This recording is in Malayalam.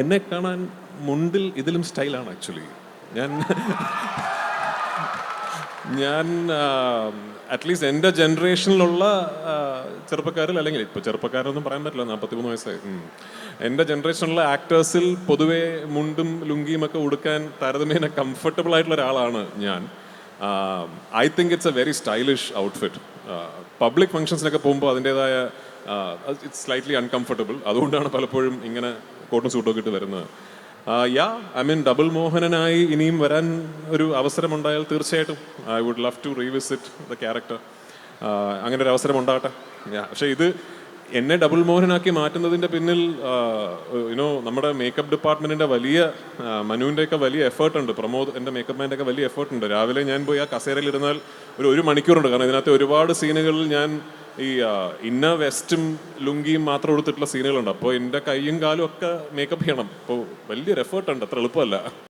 എന്നെ കാണാൻ മുണ്ടിൽ ഇതിലും സ്റ്റൈലാണ് ആക്ച്വലി. ഞാൻ ഞാൻ അറ്റ്ലീസ്റ്റ് എൻ്റെ ജനറേഷനിലുള്ള ചെറുപ്പക്കാരിൽ, അല്ലെങ്കിൽ ഇപ്പോൾ ചെറുപ്പക്കാരൊന്നും പറയാൻ പറ്റില്ല, 43 വയസ്സായി. എൻ്റെ ജനറേഷനിലുള്ള ആക്ടേഴ്സിൽ പൊതുവേ മുണ്ടും ലുങ്കിയും ഒക്കെ ഉടുക്കാൻ താരതമ്യേന കംഫർട്ടബിൾ ആയിട്ടുള്ള ഒരാളാണ് ഞാൻ. I think it's a very stylish outfit. Public ഫങ്ഷൻസിനൊക്കെ പോകുമ്പോൾ അതിൻ്റേതായ ഇറ്റ്സ് സ്ലൈറ്റ്ലി അൺകംഫർട്ടബിൾ. അതുകൊണ്ടാണ് പലപ്പോഴും ഇങ്ങനെ കോട്ടും സൂട്ടൊക്കെ ഇട്ട് വരുന്നത്. ഐ മീൻ ഡബിൾ മോഹനനായി ഇനിയും വരാൻ ഒരു അവസരം ഉണ്ടായാൽ തീർച്ചയായിട്ടും I would love to revisit the character. അങ്ങനെ ഒരു അവസരം ഉണ്ടാകട്ടെ. പക്ഷേ ഇത് എന്നെ ഡബിൾ മോഹനാക്കി മാറ്റുന്നതിൻ്റെ പിന്നിൽ നമ്മുടെ മേക്കപ്പ് ഡിപ്പാർട്ട്മെൻറ്റിൻ്റെ വലിയ മനുവിൻ്റെയൊക്കെ വലിയ എഫേർട്ട് ഉണ്ട്. പ്രമോദ് എൻ്റെ മേക്കപ്പ് മാൻ്റെ ഒക്കെ വലിയ എഫേർട്ട് ഉണ്ട്. രാവിലെ ഞാൻ പോയി ആ കസേരയിൽ ഇരുന്നാൽ ഒരു മണിക്കൂറുണ്ട്. കാരണം ഇതിനകത്ത് ഒരുപാട് സീനുകളിൽ ഞാൻ ഈ ഇന്ന വെസ്റ്റും ലുങ്കിയും മാത്രം എടുത്തിട്ടുള്ള സീനുകളുണ്ട്. അപ്പോൾ എൻ്റെ കൈയും കാലും ഒക്കെ മേക്കപ്പ് ചെയ്യണം. അപ്പോൾ വലിയൊരു എഫേർട്ടുണ്ട്, അത്ര എളുപ്പമല്ല.